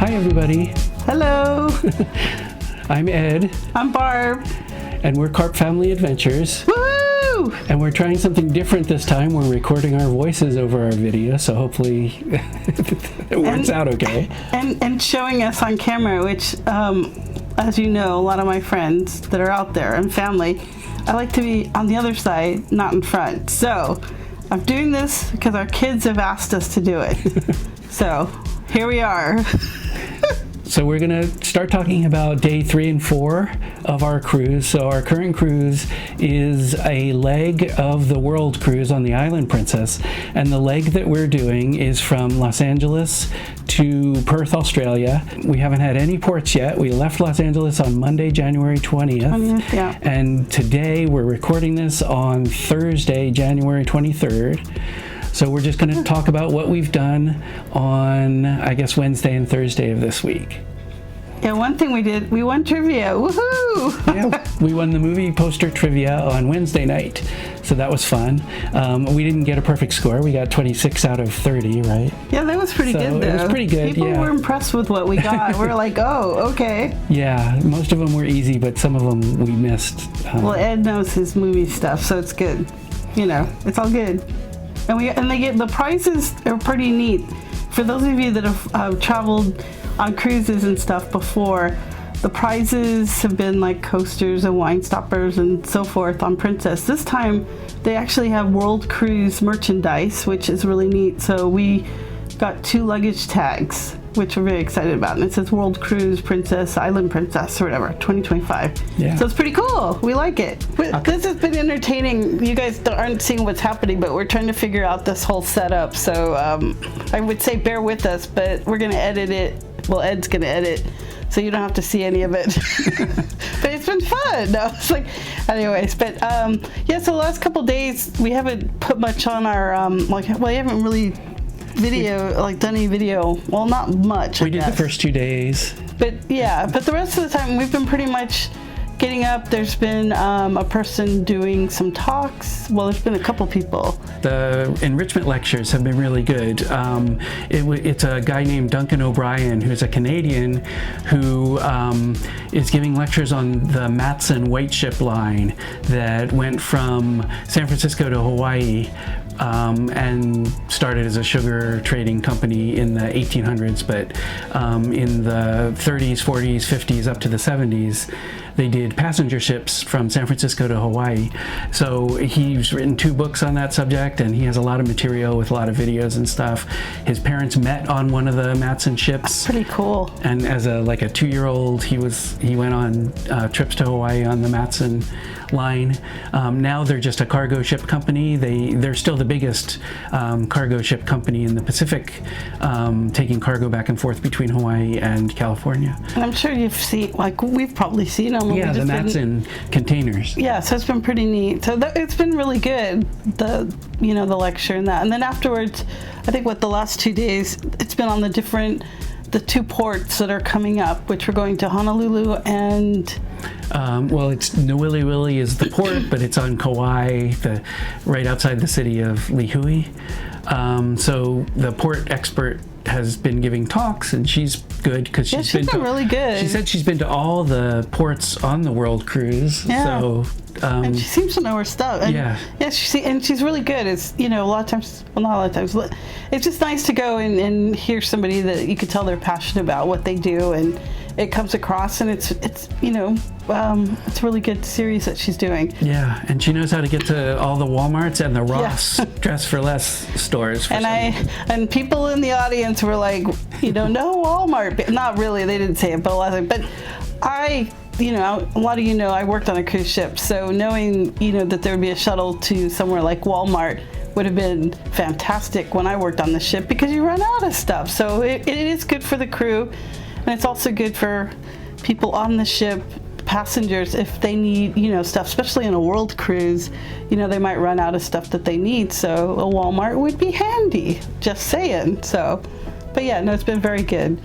Hi, everybody. Hello. I'm Ed, I'm Barb. and we're Carp Family Adventures. Woo! And we're trying something different this time. We're recording our voices over our video, so hopefully it works out okay. And showing us on camera, which, as you know, a lot of my friends that are out there and family, I like to be on the other side, not in front. So I'm doing this because our kids have asked us to do it. So here we are. So we're going to start talking about day 3 and 4 of our cruise. So our current cruise is a leg of the world cruise on the Island Princess. And the leg that we're doing is from Los Angeles to Perth, Australia. We haven't had any ports yet. We left Los Angeles on Monday, January 20th. Yeah. And today we're recording this on Thursday, January 23rd. So we're just going to talk about what we've done on, I guess, Wednesday and Thursday of this week. Yeah, one thing we did, we won trivia. Woohoo! Yeah, we won the movie poster trivia on Wednesday night, so that was fun. We didn't get a perfect score. We got 26 out of 30, right? Yeah, that was pretty good, though. It was pretty good, People yeah. were impressed with what we got. We were like, oh, okay. Yeah, most of them were easy, but some of them we missed. Well, Ed knows his movie stuff, so it's good. You know, it's all good. And they get the prizes are pretty neat. For those of you that have traveled on cruises and stuff before, the prizes have been like coasters and wine stoppers and so forth on Princess. This time they actually have World Cruise merchandise, which is really neat. So we got 2 luggage tags, which we're very excited about, and it says World Cruise Princess, Island Princess, or whatever, 2025. Yeah. So it's pretty cool. We like it. But this has been entertaining. You guys aren't seeing what's happening, but we're trying to figure out this whole setup. So I would say bear with us, but we're going to edit it. Well, Ed's going to edit, so you don't have to see any of it. But it's been fun. No, it's like, anyways. But yeah, so the last couple days we haven't put much on our we haven't really done any video. Well, not much. We did the first 2 days. But yeah, but the rest of the time we've been pretty much getting up. There's been a person doing some talks. Well, there's been a couple people. The enrichment lectures have been really good. It's a guy named Duncan O'Brien, who's a Canadian, who is giving lectures on the Matson White Ship line that went from San Francisco to Hawaii. And started as a sugar trading company in the 1800s, but in the 30s, 40s, 50s, up to the 70s, they did passenger ships from San Francisco to Hawaii. So he's written 2 books on that subject, and he has a lot of material with a lot of videos and stuff. His parents met on one of the Matson ships. That's pretty cool. And as a 2-year-old, he went on trips to Hawaii on the Matson line. Now they're just a cargo ship company. They're still the biggest cargo ship company in the Pacific, taking cargo back and forth between Hawaii and California. And I'm sure you've seen, we've probably seen them. Yeah, the Matson containers. Yeah, so it's been pretty neat. So it's been really good, the lecture and that. And then afterwards, I think the last 2 days, it's been on the 2 ports that are coming up, which we're going to Honolulu and... well, it's Nawiliwili is the port, but it's on Kauai, right outside the city of Lihue. So the port expert has been giving talks, and she's good because she's been really good. She said she's been to all the ports on the world cruise. Yeah. So and she seems to know her stuff. And yeah. Yeah, she's really good. It's a lot of times. Well, not a lot of times. It's just nice to go and hear somebody that you could tell they're passionate about what they do, and it comes across, and it's a really good series that she's doing. Yeah, and she knows how to get to all the Walmarts and the Ross Dress for Less stores. And people in the audience were like, no Walmart. But not really, they didn't say it, but a lot of I worked on a cruise ship, so knowing that there would be a shuttle to somewhere like Walmart would have been fantastic when I worked on the ship, because you run out of stuff. So it is good for the crew. And it's also good for people on the ship, passengers, if they need, stuff, especially in a world cruise, they might run out of stuff that they need. So a Walmart would be handy, just saying. So, but yeah, no, it's been very good.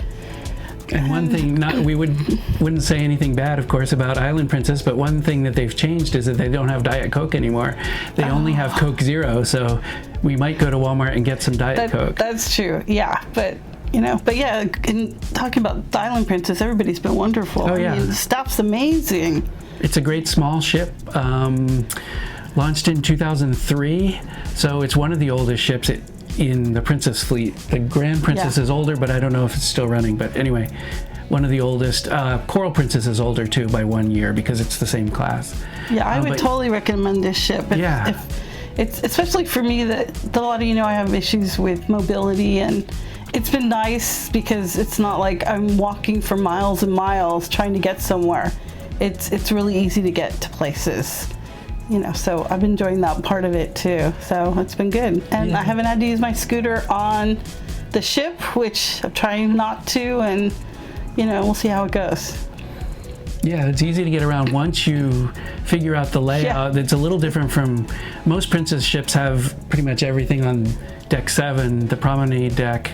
And one thing, we wouldn't say anything bad, of course, about Island Princess, but one thing that they've changed is that they don't have Diet Coke anymore. They only have Coke Zero, so we might go to Walmart and get some Diet Coke. That's true, yeah, but But yeah, in talking about the Island Princess, everybody's been wonderful. Oh, yeah. I mean, the stuff's amazing. It's a great small ship. Launched in 2003, so it's one of the oldest ships in the Princess fleet. The Grand Princess is older, but I don't know if it's still running. But anyway, one of the oldest. Coral Princess is older too by 1 year because it's the same class. Yeah, I would totally recommend this ship. If it's especially for me that a lot of I have issues with mobility, and it's been nice because it's not like I'm walking for miles and miles trying to get somewhere. It's really easy to get to places. So I've been enjoying that part of it too. So it's been good. And I haven't had to use my scooter on the ship, which I'm trying not to, and we'll see how it goes. Yeah, it's easy to get around once you figure out the layout. It's a little different from most Princess ships have pretty much everything on deck 7, the promenade deck.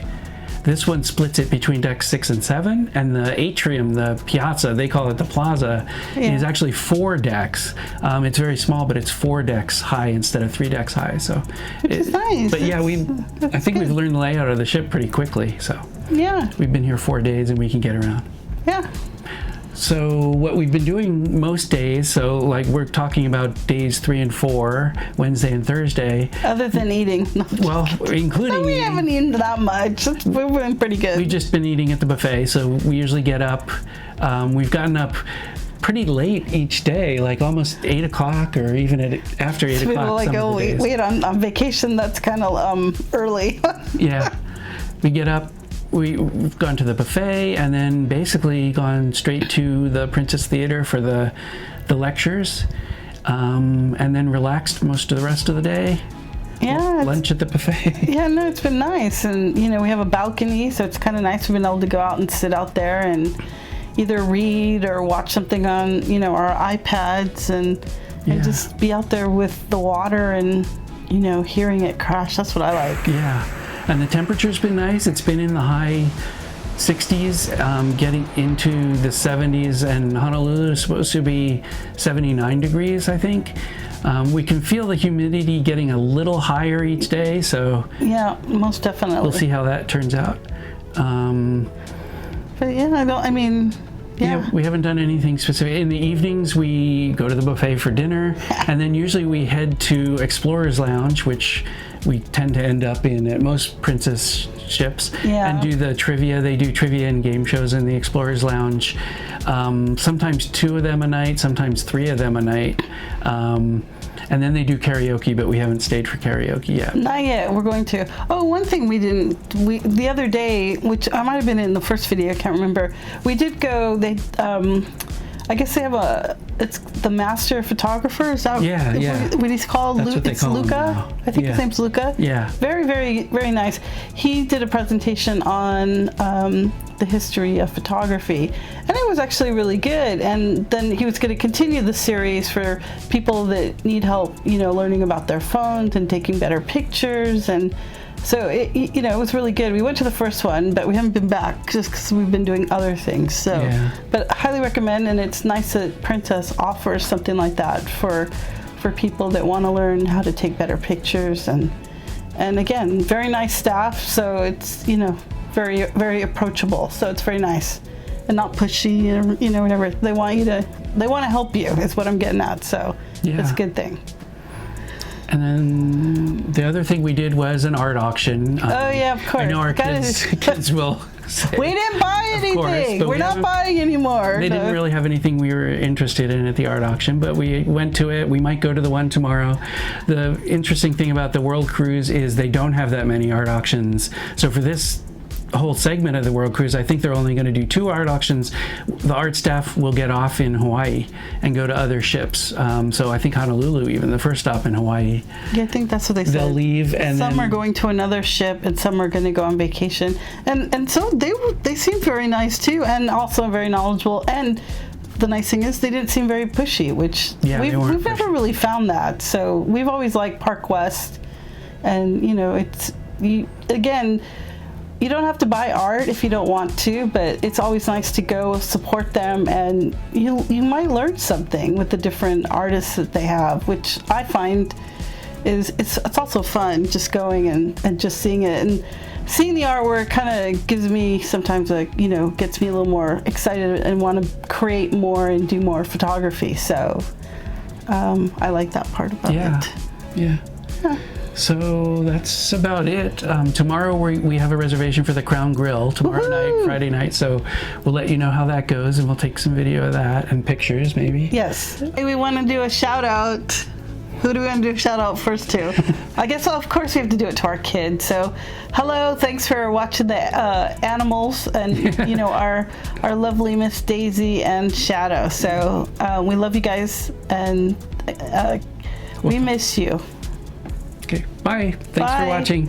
This one splits it between decks 6 and 7, and the atrium, the piazza, they call it the plaza, is actually 4 decks. It's very small, but it's 4 decks high instead of 3 decks high. So it's nice. But yeah, I think we've learned the layout of the ship pretty quickly. So we've been here 4 days and we can get around. Yeah. So what we've been doing most days, so like we're talking about days 3 and 4, Wednesday and Thursday. Other than eating. Well, including we haven't eaten that much. We've been pretty good. We've just been eating at the buffet, so we usually get up. We've gotten up pretty late each day, like almost 8 o'clock or even after 8 o'clock. Like, some of the days. wait, on vacation, that's kind of early. Yeah. We get up. We've gone to the buffet and then basically gone straight to the Princess Theater for the lectures, and then relaxed most of the rest of the day. Yeah. Lunch at the buffet. Yeah, no, it's been nice. And, we have a balcony, so it's kind of nice. We've been able to go out and sit out there and either read or watch something on, our iPads and just be out there with the water and, hearing it crash. That's what I like. Yeah. And the temperature's been nice. It's been in the high 60s, getting into the 70s, and Honolulu is supposed to be 79 degrees, I think. We can feel the humidity getting a little higher each day, so yeah, most definitely. We'll see how that turns out. But yeah, we haven't done anything specific. In the evenings, we go to the buffet for dinner, and then usually we head to Explorer's Lounge, which we tend to end up in at most Princess ships, and do the trivia. They do trivia and game shows in the Explorer's Lounge. Sometimes 2 of them a night, sometimes 3 of them a night. And then they do karaoke, but we haven't stayed for karaoke yet. Not yet. We're going to. Oh, one thing the other day, which I might have been in the first video, I can't remember. We did go. I guess they have it's the master photographer. Is that what he's called? That's what they call Luca. him now. I think his name's Luca. Yeah. Very, very, very nice. He did a presentation on the history of photography, and it was actually really good. And then he was going to continue the series for people that need help, learning about their phones and taking better pictures. And so it was really good. We went to the first one, but we haven't been back just because we've been doing other things. So, but I highly recommend, and it's nice that Princess offers something like that for people that want to learn how to take better pictures. And again, very nice staff. So it's very, very approachable. So it's very nice and not pushy or whatever. They want to help you is what I'm getting at. So it's a good thing. And then the other thing we did was an art auction. Oh yeah, of course. I know our kids will say, we didn't buy anything. We're not buying anymore. They didn't really have anything we were interested in at the art auction, but we went to it. We might go to the one tomorrow. The interesting thing about the World Cruise is they don't have that many art auctions. So for this whole segment of the World Cruise, I think they're only going to do 2 art auctions. The art staff will get off in Hawaii and go to other ships. So I think Honolulu, even the first stop in Hawaii. Yeah, I think that's what they said. They'll leave, and some are going to another ship, and some are going to go on vacation. And so they seem very nice too, and also very knowledgeable. And the nice thing is they didn't seem very pushy, which we've never really found that. So we've always liked Park West, and you don't have to buy art if you don't want to, but it's always nice to go support them, and you might learn something with the different artists that they have, which I find it's also fun just going and just seeing it, and seeing the artwork kind of gives me sometimes gets me a little more excited and want to create more and do more photography. So I like that part about it. Yeah. So that's about it. Tomorrow we have a reservation for the Crown Grill tomorrow night, Friday night. So we'll let you know how that goes, and we'll take some video of that and pictures maybe. Yes. Hey, we want to do a shout out. Who do we want to do a shout out first to? I guess, of course, we have to do it to our kids. So, hello, thanks for watching the animals and our lovely Miss Daisy and Shadow. So we love you guys, and we miss you. Okay, bye. Thanks for watching.